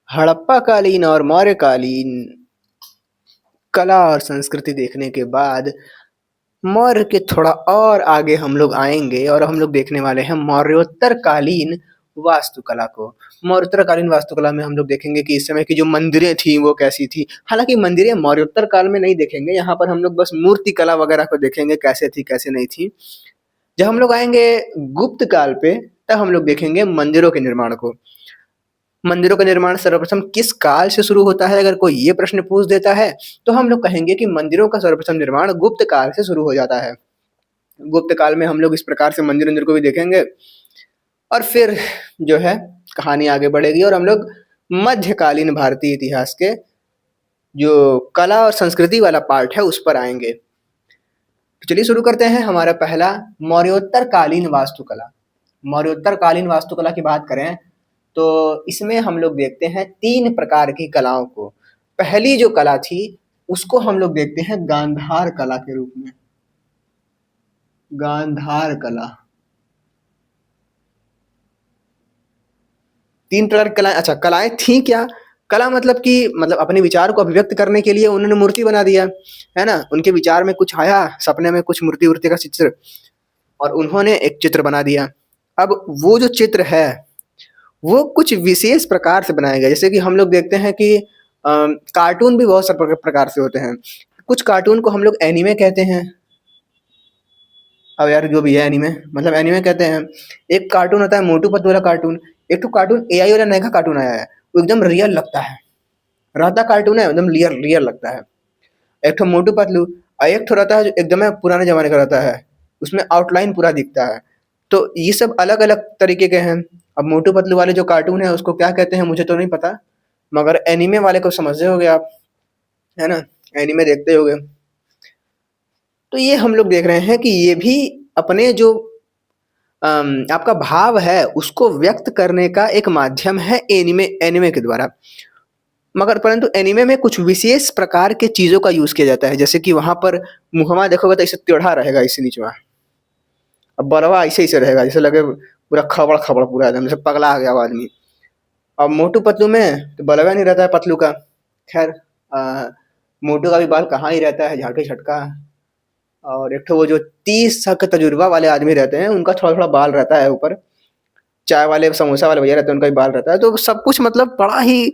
हड़प्पा कालीन और मौर्य कालीन कला और संस्कृति देखने के बाद मौर्य के थोड़ा और आगे हम लोग आएंगे और हम लोग देखने वाले हैं मौर्योत्तर कालीन वास्तुकला को। मौर्योत्तर कालीन वास्तुकला में हम लोग देखेंगे कि इस समय की जो मंदिरें थी वो कैसी थी। हालांकि मंदिरें मौर्योत्तर काल में नहीं देखेंगे, यहाँ पर हम लोग बस मूर्ति कला वगैरह को देखेंगे कैसे थी कैसे नहीं थी। जब हम लोग आएंगे गुप्त काल पे तब हम लोग देखेंगे मंदिरों के निर्माण को। मंदिरों का निर्माण सर्वप्रथम किस काल से शुरू होता है? अगर कोई ये प्रश्न पूछ देता है तो हम लोग कहेंगे कि मंदिरों का सर्वप्रथम निर्माण गुप्त काल से शुरू हो जाता है। गुप्त काल में हम लोग इस प्रकार से मंदिर वंदिर को भी देखेंगे और फिर जो है कहानी आगे बढ़ेगी और हम लोग मध्यकालीन भारतीय इतिहास के जो कला और संस्कृति वाला पार्ट है उस पर आएंगे। तो चलिए शुरू करते हैं। हमारा पहला मौर्योत्तर कालीन वास्तुकला। मौर्योत्तर कालीन वास्तुकला की बात करें तो इसमें हम लोग देखते हैं 3 प्रकार की कलाओं को। पहली जो कला थी उसको हम लोग देखते हैं गांधार कला के रूप में। गांधार कला 3 प्रकार की कलाएं। अच्छा, कलाएं थी क्या? कला मतलब कि अपने विचार को अभिव्यक्त करने के लिए उन्होंने मूर्ति बना दिया, है ना। उनके विचार में कुछ आया, सपने में कुछ मूर्ति वूर्ति का चित्र, और उन्होंने एक चित्र बना दिया। अब वो जो चित्र है वो कुछ विशेष प्रकार से बनाया गया। जैसे कि हम लोग देखते हैं कि कार्टून भी बहुत सारे प्रकार से होते हैं। कुछ कार्टून को हम लोग एनीमे कहते हैं। अब यार जो भी है एनीमे, एनीमे कहते हैं। एक कार्टून होता है मोटू पतलू वाला कार्टून। एक तो कार्टून एआई वाला नया कार्टून आया है, वो एकदम रियल लगता है, रहता कार्टून है, एकदम रियल रियल लगता है। एक तो मोटू पतलू और एक तो रहता है जो एकदम पुराने जमाने का रहता है, उसमें आउटलाइन पूरा दिखता है। तो ये सब अलग अलग तरीके के हैं। अब मोटू पतलू वाले जो कार्टून है उसको क्या कहते हैं मुझे तो नहीं पता, मगर एनीमे वाले को समझ रहे होगे आप, है ना, एनीमे देखते होगे। तो ये हम लोग देख रहे हैं कि ये भी अपने जो आपका भाव है उसको व्यक्त करने का एक माध्यम है एनीमे, एनीमे के द्वारा। मगर परंतु एनीमे में कुछ विशेष प्रकार के चीजों का यूज किया जाता है। जैसे कि वहां पर मुहम्मा देखोगे तो ऐसे टेढ़ा रहेगा, इसे नीचवा। अब बलवा ऐसे ऐसे रहेगा, जैसे लगे पूरा खबड़ खबड़, पूरा एकदम जैसे पगला आ गया वो आदमी। अब मोटू पतलू में तो बलवा नहीं रहता है पतलू का। खैर, मोटू का भी बाल कहाँ ही रहता है, झाटू छटका। और एक तो वो जो 30 साल का तजुर्बा वाले आदमी रहते हैं उनका थोड़ा थोड़ा बाल रहता है ऊपर। चाय वाले समोसा वाले भैया रहते हैं उनका भी बाल रहता है। तो सब कुछ बड़ा ही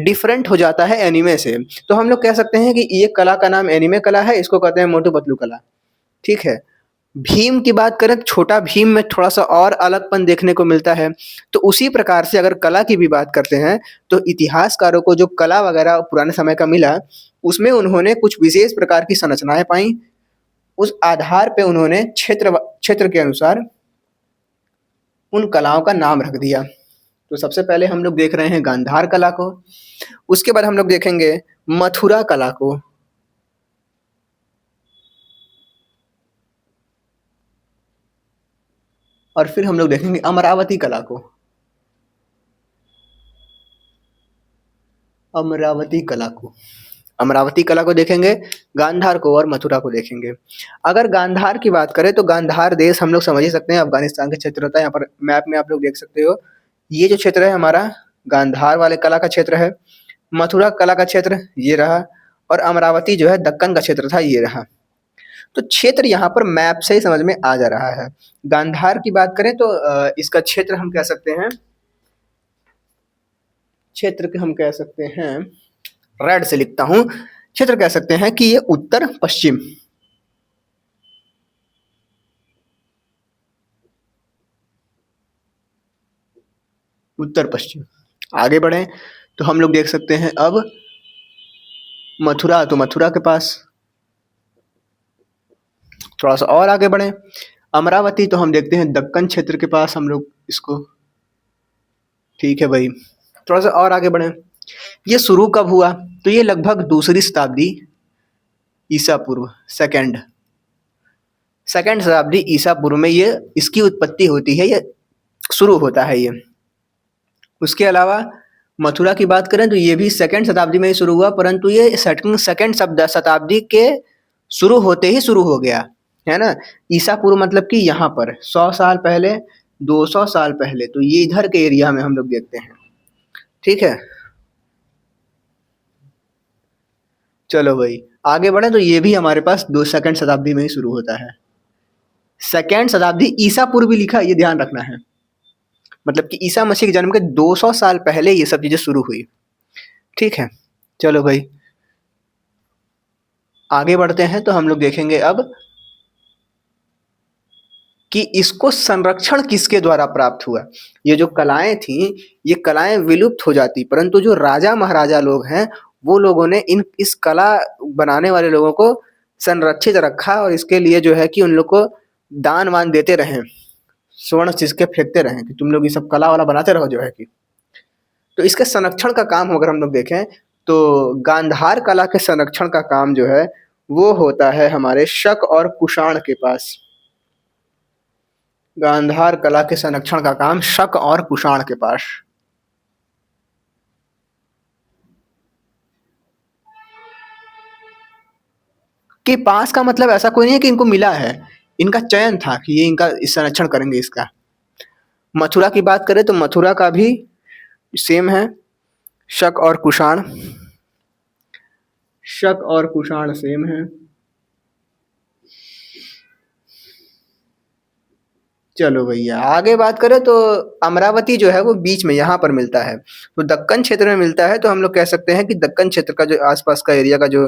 डिफरेंट हो जाता है एनीमे से। तो हम लोग कह सकते हैं कि ये कला का नाम एनीमे कला है, इसको कहते हैं मोटू पतलू कला। ठीक है। भीम की बात करें तो छोटा भीम में थोड़ा सा और अलगपन देखने को मिलता है। तो उसी प्रकार से अगर कला की भी बात करते हैं तो इतिहासकारों को जो कला वगैरह पुराने समय का मिला उसमें उन्होंने कुछ विशेष प्रकार की संरचनाएं पाई। उस आधार पे उन्होंने क्षेत्र क्षेत्र के अनुसार उन कलाओं का नाम रख दिया। तो सबसे पहले हम लोग देख रहे हैं गांधार कला को, उसके बाद हम लोग देखेंगे मथुरा कला को, और फिर हम लोग देखेंगे अमरावती कला को। अमरावती कला को अमरावती कला को देखेंगे, गांधार को और मथुरा को देखेंगे। अगर गांधार की बात करें तो गांधार देश हम लोग समझ ही सकते हैं, अफगानिस्तान का क्षेत्र होता है। यहाँ पर मैप में आप लोग देख सकते हो, ये जो क्षेत्र है हमारा गांधार वाले कला का क्षेत्र है। मथुरा कला का क्षेत्र ये रहा, और अमरावती जो है दक्कन का क्षेत्र था, ये रहा। तो क्षेत्र यहाँ पर मैप से ही समझ में आ जा रहा है। गांधार की बात करें तो इसका क्षेत्र हम कह सकते हैं, क्षेत्र के हम कह सकते हैं, रेड से लिखता हूं, क्षेत्र कह सकते हैं कि ये उत्तर पश्चिम, उत्तर पश्चिम। आगे बढ़े तो हम लोग देख सकते हैं अब मथुरा, तो मथुरा के पास थोड़ा सा और आगे बढ़े, अमरावती तो हम देखते हैं दक्कन क्षेत्र के पास हम लोग इसको। ठीक है भाई, थोड़ा सा और आगे बढ़े। ये शुरू कब हुआ? तो ये लगभग दूसरी शताब्दी ईसा पूर्व, सेकंड शताब्दी ईसा पूर्व में ये इसकी उत्पत्ति होती है, ये शुरू होता है ये। उसके अलावा मथुरा की बात करें तो ये भी सेकंड शताब्दी में ही शुरू हुआ, परंतु ये सेकंड शताब्दी के शुरू होते ही शुरू हो गया, है ना। ईसा पूर्व मतलब कि यहाँ पर 100 साल पहले, 200 साल पहले, तो ये इधर के एरिया में हम लोग देखते हैं। ठीक है। चलो भाई आगे बढ़े तो ये भी हमारे पास दो सेकंड शताब्दी में ही शुरू होता है। सेकंड शताब्दी ईसा पूर्व भी लिखा है, ये ध्यान रखना है। मतलब कि ईसा मसीह के जन्म के 200 साल पहले ये सब चीजें शुरू हुई। ठीक है। चलो भाई आगे बढ़ते हैं तो हम लोग देखेंगे अब कि इसको संरक्षण किसके द्वारा प्राप्त हुआ। ये जो कलाएं थी ये कलाएं विलुप्त हो जाती, परंतु जो राजा महाराजा लोग हैं वो लोगों ने इस कला बनाने वाले लोगों को संरक्षित रखा और इसके लिए जो है कि उन लोग को दान वान देते रहे, स्वर्ण सिक्के फेंकते रहे कि तुम लोग ये सब कला वाला बनाते रहो जो है कि। तो इसके संरक्षण का काम अगर हम लोग देखें तो गांधार कला के संरक्षण का काम जो है वो होता है हमारे शक और कुषाण के पास। गांधार कला के संरक्षण का काम शक और कुषाण के पास। के पास का मतलब ऐसा कोई नहीं है कि इनको मिला है, इनका चयन था कि ये इनका संरक्षण करेंगे इसका। मथुरा की बात करें तो मथुरा का भी सेम है, शक और कुषाण। शक और कुषाण सेम है। चलो भैया आगे बात करें तो अमरावती जो है वो बीच में यहाँ पर मिलता है, तो दक्कन क्षेत्र में मिलता है। तो हम लोग कह सकते हैं कि दक्कन क्षेत्र का जो आसपास का एरिया का जो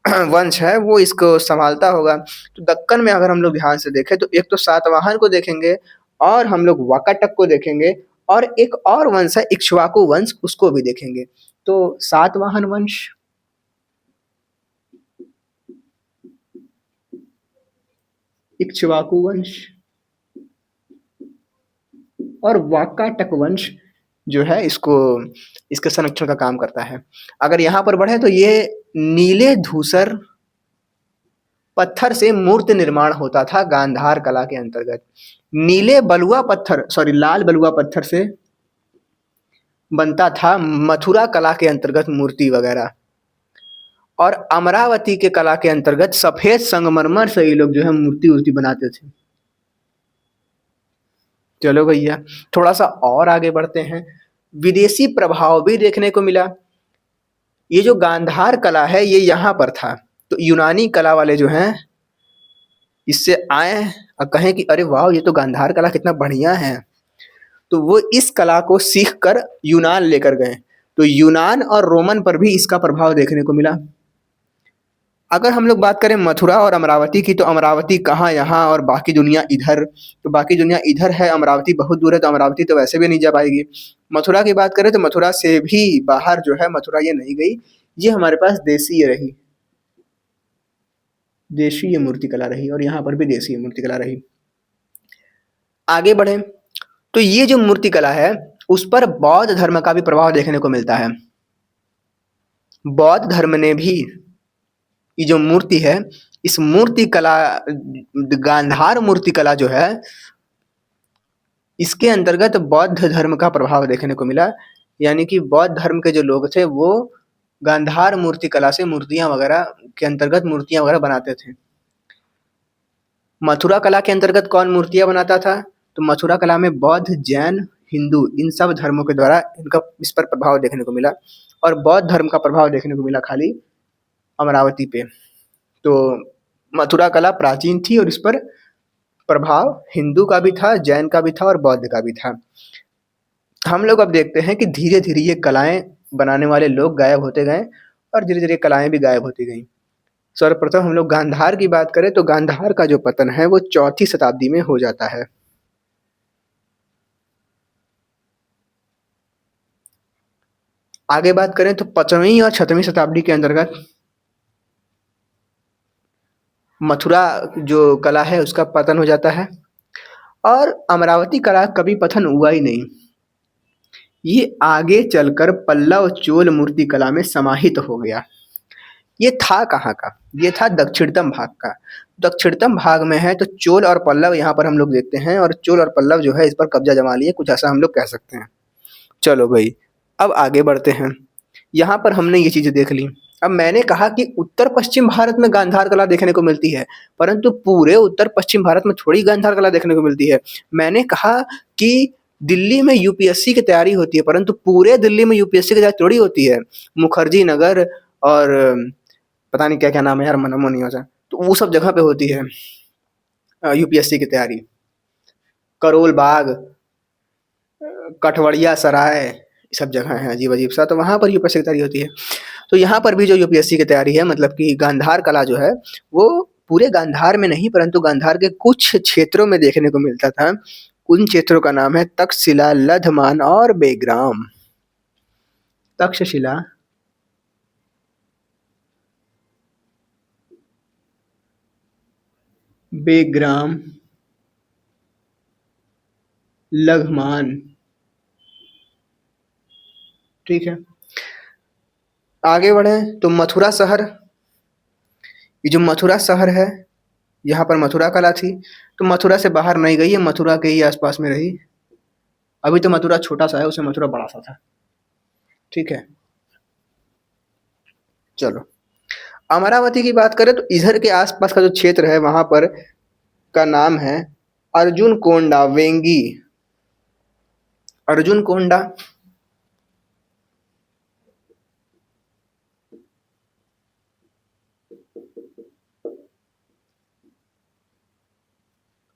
वंश है वो इसको संभालता होगा। तो दक्कन में अगर हम लोग ध्यान से देखें तो एक तो सातवाहन को देखेंगे और हम लोग वाकाटक को देखेंगे और एक और वंश है इक्ष्वाकु वंश, उसको भी देखेंगे। तो सातवाहन वंश, इक्ष्वाकु वंश और वाकाटक वंश जो है इसको इसके संरक्षण का काम करता है। अगर यहाँ पर बढ़े तो ये नीले धूसर पत्थर से मूर्ति निर्माण होता था गांधार कला के अंतर्गत। नीले बलुआ पत्थर लाल बलुआ पत्थर से बनता था मथुरा कला के अंतर्गत मूर्ति वगैरह, और अमरावती के कला के अंतर्गत सफेद संगमरमर से ये लोग जो है मूर्ति वूर्ति बनाते थे। चलो भैया थोड़ा सा और आगे बढ़ते हैं। विदेशी प्रभाव भी देखने को मिला। ये जो गांधार कला है ये यहाँ पर था, तो यूनानी कला वाले जो हैं इससे आए और कहें कि अरे वाह ये तो गांधार कला कितना बढ़िया है, तो वो इस कला को सीख कर यूनान लेकर गए। तो यूनान और रोमन पर भी इसका प्रभाव देखने को मिला। अगर हम लोग बात करें मथुरा और अमरावती की तो अमरावती कहाँ यहाँ और बाकी दुनिया इधर, तो बाकी दुनिया इधर है, अमरावती बहुत दूर है, तो अमरावती तो वैसे भी नहीं जा पाएगी। मथुरा की बात करें तो मथुरा से भी बाहर जो है मथुरा ये नहीं गई, ये हमारे पास देशीय रही, देशीय मूर्तिकला रही, और यहाँ पर भी देशीय मूर्तिकला रही। आगे बढ़े तो ये जो मूर्तिकला है उस पर बौद्ध धर्म का भी प्रभाव देखने को मिलता है। बौद्ध धर्म ने भी ये जो मूर्ति है, इस मूर्ति कला गांधार मूर्ति कला जो है इसके अंतर्गत बौद्ध धर्म का प्रभाव देखने को मिला। यानी कि बौद्ध धर्म के जो लोग थे वो गांधार मूर्ति कला से मूर्तियां वगैरह के अंतर्गत मूर्तियां वगैरह बनाते थे। मथुरा कला के अंतर्गत कौन मूर्तियां बनाता था, तो मथुरा कला में बौद्ध, जैन, हिंदू इन सब धर्मों के द्वारा इनका इस पर प्रभाव देखने को मिला, और बौद्ध धर्म का प्रभाव देखने को मिला खाली अमरावती पे। तो मथुरा कला प्राचीन थी और इस पर प्रभाव हिंदू का भी था, जैन का भी था और बौद्ध का भी था। हम लोग अब देखते हैं कि धीरे धीरे ये कलाएं बनाने वाले लोग गायब होते गए और धीरे धीरे कलाएं भी गायब होती गई। सर्वप्रथम हम लोग गांधार की बात करें तो गांधार का जो पतन है वो 4वीं शताब्दी में हो जाता है। आगे बात करें तो 5वीं और 6वीं शताब्दी के अंतर्गत मथुरा जो कला है उसका पतन हो जाता है और अमरावती कला कभी पतन हुआ ही नहीं। ये आगे चलकर पल्लव चोल मूर्ति कला में समाहित हो गया। ये था कहाँ का, ये था दक्षिणतम भाग का। दक्षिणतम भाग में है तो चोल और पल्लव यहाँ पर हम लोग देखते हैं, और चोल और पल्लव जो है इस पर कब्जा जमा लिए, कुछ ऐसा हम लोग कह सकते हैं। चलो भाई अब आगे बढ़ते हैं। यहाँ पर हमने ये चीजें देख ली। अब मैंने कहा कि उत्तर पश्चिम भारत में गांधार कला देखने को मिलती है, परंतु पूरे उत्तर पश्चिम भारत में थोड़ी गांधार कला देखने को मिलती है। मैंने कहा कि दिल्ली में यूपीएससी की तैयारी होती है, परंतु पूरे दिल्ली में यूपीएससी की तैयारी थोड़ी होती है। मुखर्जी नगर और पता नहीं क्या-क्या नाम है यार, मन नहीं होता। तो वो सब जगह पे होती है यूपीएससी की तैयारी। करोल बाग, कठवड़िया सराय, ये सब जगह हैं अजीब-अजीब सा, तो वहाँ पर यूपीएससी की तैयारी होती है। तो यहाँ पर भी जो यूपीएससी की तैयारी है, मतलब कि गांधार कला जो है, वो पूरे गांधार में नहीं, परंतु गांधार के कुछ क्षेत्रों में देखने को मिलता था। उन क्षेत्रों का नाम है तक्षशिला, लधमान और बेग्राम। तक्षशिला, बेग्राम, लघमान, ठीक है। आगे बढ़ें तो मथुरा शहर, ये जो मथुरा शहर है, यहाँ पर मथुरा कला थी। तो मथुरा से बाहर नहीं गई है, मथुरा के ही आसपास में रही। अभी तो मथुरा छोटा सा है, उसे मथुरा बड़ा सा था, ठीक है। चलो, अमरावती की बात करें तो इधर के आसपास का जो क्षेत्र है वहां पर का नाम है अर्जुन कोंडा, वेंगी। अर्जुन कोंडा,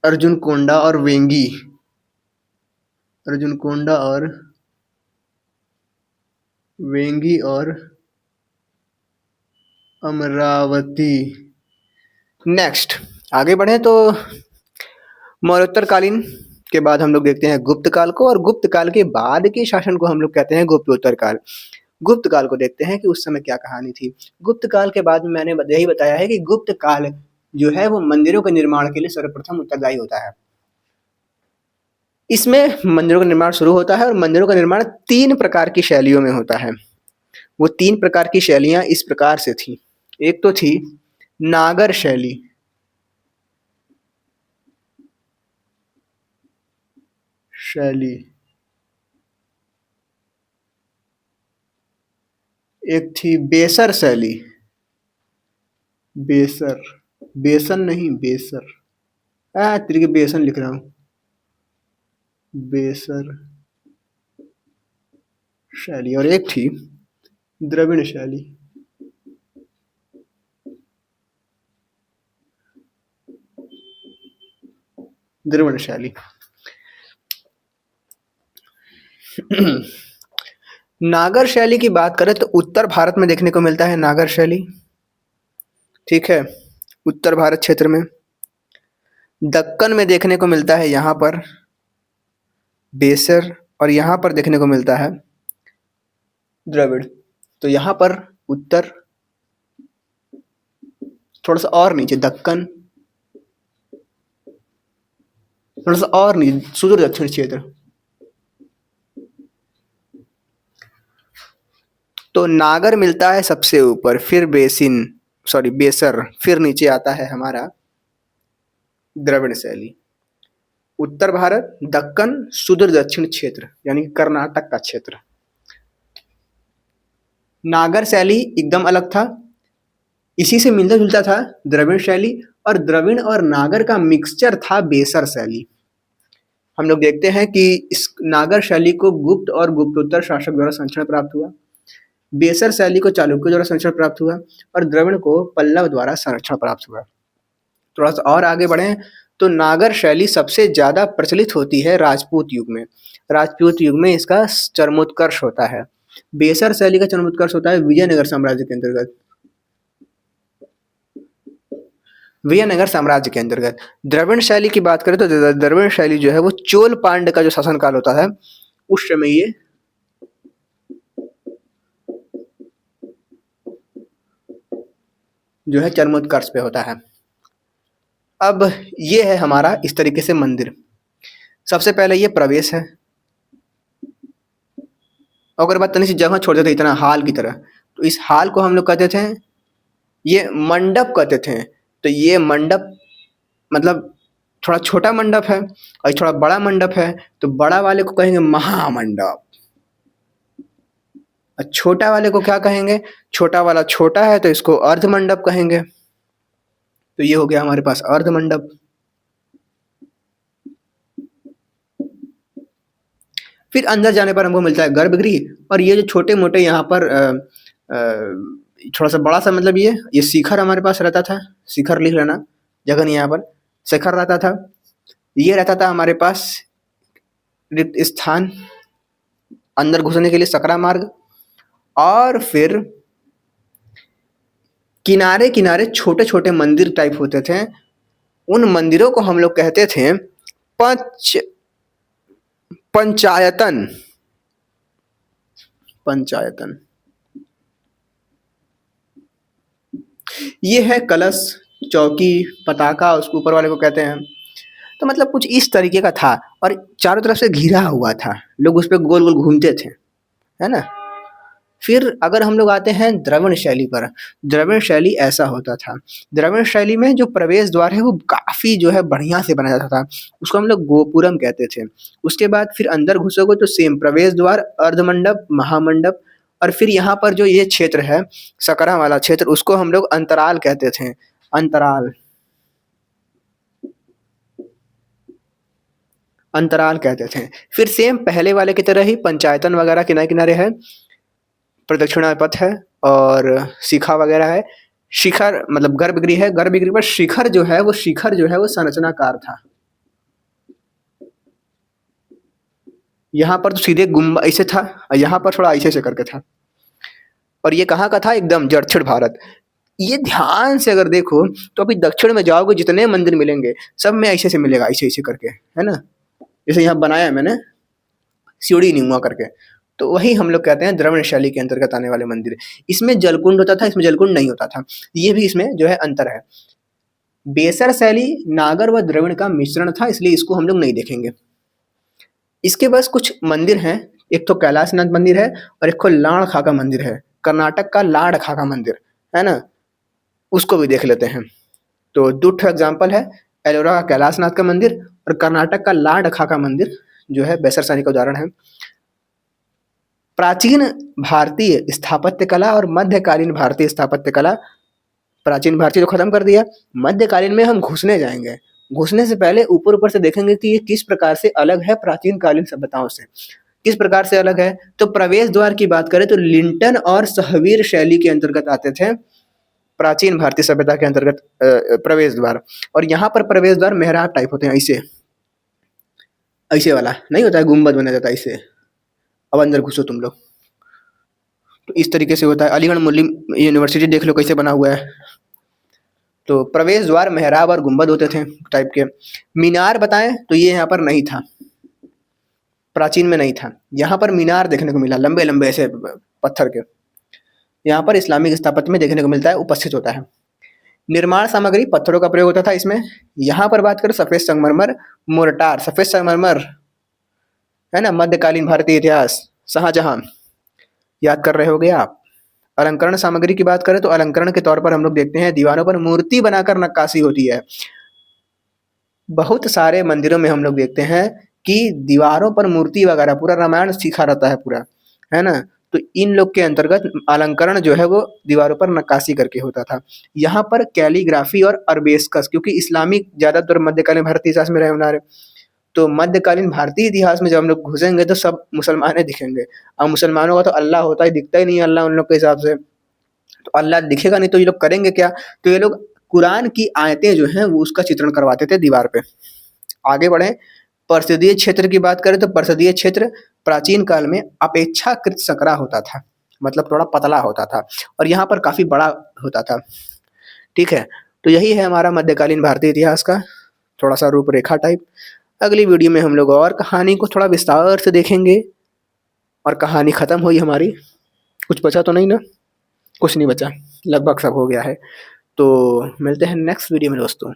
अर्जुन कोंडा और वेंगी, अर्जुन कोंडा और वेंगी और अमरावती। नेक्स्ट आगे बढ़े तो मौर्योत्तर कालीन के बाद हम लोग देखते हैं गुप्त काल को, और गुप्त काल के बाद के शासन को हम लोग कहते हैं गुप्तोत्तर काल। गुप्त काल को देखते हैं कि उस समय क्या कहानी थी। गुप्त काल के बाद में मैंने यही बताया है कि गुप्त काल जो है वो मंदिरों के निर्माण के लिए सर्वप्रथम उत्तरदायी होता है। इसमें मंदिरों का निर्माण शुरू होता है, और मंदिरों का निर्माण 3 प्रकार की शैलियों में होता है। वो 3 प्रकार की शैलियाँ इस प्रकार से थी। एक तो थी नागर शैली, एक थी बेसर शैली, बेसर, बेसन नहीं बेसर, तेरे के बेसन लिख रहा हूँ, बेसर शैली। और एक थी द्रविड़ शैली, द्रविड़ शैली। नागर शैली की बात करें तो उत्तर भारत में देखने को मिलता है नागर शैली, ठीक है, उत्तर भारत क्षेत्र में। दक्कन में देखने को मिलता है यहाँ पर बेसर, और यहाँ पर देखने को मिलता है द्रविड़। तो यहाँ पर उत्तर, थोड़ा सा और नीचे दक्कन, थोड़ा सा और नीचे सुदूर दक्षिण क्षेत्र। तो नागर मिलता है सबसे ऊपर, फिर बेसर, फिर नीचे आता है हमारा द्रविड़ शैली। उत्तर भारत, दक्कन, सुदूर दक्षिण क्षेत्र यानी कि कर्नाटक का क्षेत्र। नागर शैली एकदम अलग था, इसी से मिलता जुलता था द्रविड़ शैली, और द्रविड़ और नागर का मिक्सचर था बेसर शैली। हम लोग देखते हैं कि इस नागर शैली को गुप्त और गुप्तोत्तर शासक द्वारा संरक्षण प्राप्त हुआ, बेसर शैली को चालुक्य द्वारा संरक्षण प्राप्त हुआ, और द्रविड़ को पल्लव द्वारा संरक्षण प्राप्त हुआ। थोड़ा सा और आगे बढ़े तो नागर शैली सबसे ज्यादा प्रचलित होती है राजपूत युग में। राजपूत युग में इसका चरमोत्कर्ष होता है। बेसर शैली का चरमोत्कर्ष होता है विजयनगर साम्राज्य के अंतर्गत, विजयनगर साम्राज्य के अंतर्गत। द्रविड़ शैली की बात करें तो द्रविड़ शैली जो है वो चोल पांड्य का जो शासनकाल होता है उस समय ये जो है चरमोत्कर्ष पे होता है। अब ये है हमारा इस तरीके से मंदिर। सबसे पहले ये प्रवेश है, अगर बात तनी सी जगह छोड़ देते इतना हाल की तरह, तो इस हाल को हम लोग कहते थे, ये मंडप कहते थे। तो ये मंडप मतलब थोड़ा छोटा मंडप है और थोड़ा बड़ा मंडप है, तो बड़ा वाले को कहेंगे महामंडप, और छोटा वाले को क्या कहेंगे, छोटा वाला छोटा है तो इसको अर्ध मंडप कहेंगे। तो ये हो गया हमारे पास अर्ध मंडप। फिर अंदर जाने पर हमको मिलता है गर्भगृह, और ये जो छोटे-मोटे यहाँ पर थोड़ा-सा बड़ा-सा मतलब ये शिखर हमारे पास रहता था, शिखर लिख लेना, जगह नहीं है यहाँ पर, शिखर रहता था। ये रहता था हमारे पास रिक्त स्थान, अंदर घुसने के लिए सकरा मार्ग, और फिर किनारे-किनारे छोटे-छोटे मंदिर टाइप होते थे। उन मंदिरों को हम लोग कहते थे पंचायतन। पंचायतन। ये है कलश, चौकी, पताका, उसके ऊपर वाले को कहते हैं। तो मतलब कुछ इस तरीके का था, और चारों तरफ से घिरा हुआ था, लोग उस पे गोल-गोल घूमते थे, है ना? फिर अगर हम लोग आते हैं द्रविड़ शैली पर, द्रविड़ शैली ऐसा होता था। द्रविड़ शैली में जो प्रवेश द्वार है वो काफ़ी जो है बढ़िया से बनाया जाता था, उसको हम लोग गोपुरम कहते थे। उसके बाद फिर अंदर घुसोगे तो सेम प्रवेश द्वार, अर्धमंडप, महामंडप, और फिर यहाँ पर जो ये क्षेत्र है, सकरा वाला क्षेत्र, उसको हम लोग अंतराल कहते थे, अंतराल। अंतराल कहते थे। फिर सेम पहले वाले की तरह ही पंचायतन वगैरह किनारे-किनारे है, प्रदक्षिणा पथ है और शिखा वगैरह है। शिखर मतलब गर्भगृह है, गर्भगृह पर शिखर जो है वो संरचनाकार था। यहाँ पर तो सीधे गुम्बद ऐसे था, और यहाँ पर थोड़ा ऐसे करके था। और ये कहाँ का था? एकदम दक्षिण भारत। ये ध्यान से अगर देखो तो अभी दक्षिण में जाओगे जितने मंदिर मिलेंगे सब में ऐसे से मिलेगा, ऐसे करके, है ना? जैसे यहाँ बनाया है मैंने सीढ़ी नुमा करके, तो वही हम लोग कहते हैं द्रविड़ शैली के अंतर्गत आने वाले मंदिर। इसमें जलकुंड होता था, इसमें जलकुंड नहीं होता था, ये भी इसमें जो है अंतर है। बेसर शैली नागर व द्रविड़ का मिश्रण था, इसलिए इसको हम लोग नहीं देखेंगे। इसके बस कुछ मंदिर हैं, एक तो कैलाशनाथ मंदिर है और एक को लाड़खा का मंदिर है, कर्नाटक का लाड़खा का मंदिर, है ना? उसको भी देख लेते हैं। तो 2 ठो एग्जाम्पल है, एलोरा का कैलाशनाथ का मंदिर और कर्नाटक का लाड़खा का मंदिर जो है बेसर शैली का उदाहरण है। प्राचीन भारतीय स्थापत्य कला और मध्यकालीन भारतीय स्थापत्य कला, प्राचीन भारतीय तो खत्म कर दिया, मध्यकालीन में हम घुसने जाएंगे। घुसने से पहले ऊपर से देखेंगे कि ये किस प्रकार से अलग है प्राचीन कालीन सभ्यताओं से। किस प्रकार से अलग है? तो प्रवेश द्वार की बात करें तो लिंटन और सहवीर शैली के अंतर्गत आते थे प्राचीन भारतीय सभ्यता के अंतर्गत प्रवेश द्वार। और यहाँ पर प्रवेश द्वार मेहराब टाइप होते हैं, ऐसे ऐसे वाला नहीं होता है, गुम्बद बना जाता है ऐसे। अब अंदर घुसो तुम लोग तो इस तरीके से होता है। अलीगढ़ मुस्लिम यूनिवर्सिटी देख लो कैसे बना हुआ है। तो प्रवेश द्वार मेहराब और गुम्बद होते थे टाइप के। मीनार बताएं तो ये यहाँ पर नहीं था, प्राचीन में नहीं था। यहाँ पर मीनार देखने को मिला, लंबे लंबे ऐसे पत्थर के, यहाँ पर इस्लामिक स्थापत्य में देखने को मिलता है, उपस्थित होता है। निर्माण सामग्री पत्थरों का प्रयोग होता था इसमें। यहाँ पर बात करें सफेद संगमरमर, मोर्टार, सफेद संगमरमर, है ना? मध्यकालीन भारतीय इतिहास, शाहजहां, याद कर रहे होगे आप। अलंकरण सामग्री की बात करें तो अलंकरण के तौर पर हम लोग देखते हैं दीवारों पर मूर्ति बनाकर नक्काशी होती है। बहुत सारे मंदिरों में हम लोग देखते हैं कि दीवारों पर मूर्ति वगैरह, पूरा रामायण सीखा रहता है पूरा, है ना? तो इन लोग के अंतर्गत अलंकरण जो है वो दीवारों पर नक्काशी करके होता था। यहाँ पर कैलीग्राफी और अरबेस्कस, क्योंकि इस्लामिक ज़्यादातर मध्यकालीन भारतीय इतिहास में रहे हमारे, तो मध्यकालीन भारतीय इतिहास में जब हम लोग घुसेंगे तो सब मुसलमान दिखेंगे। अब मुसलमानों का तो अल्लाह होता है, दिखता ही नहीं है अल्लाह उन लोग के हिसाब से। तो अल्लाह दिखेगा नहीं तो ये लोग करेंगे क्या? तो ये लोग कुरान की आयतें जो हैं वो उसका चित्रण करवाते थे दीवार पे। आगे बढ़े, परिषदीय क्षेत्र की बात करें तो परिषदीय क्षेत्र प्राचीन काल में अपेक्षाकृत सकरा होता था, मतलब थोड़ा पतला होता था, और यहाँ पर काफ़ी बड़ा होता था। ठीक है, तो यही है हमारा मध्यकालीन भारतीय इतिहास का थोड़ा सा रूपरेखा टाइप। अगली वीडियो में हम लोग और कहानी को थोड़ा विस्तार से देखेंगे, और कहानी ख़त्म हुई हमारी। कुछ बचा तो नहीं ना? कुछ नहीं बचा, लगभग सब हो गया है। तो मिलते हैं नेक्स्ट वीडियो में दोस्तों।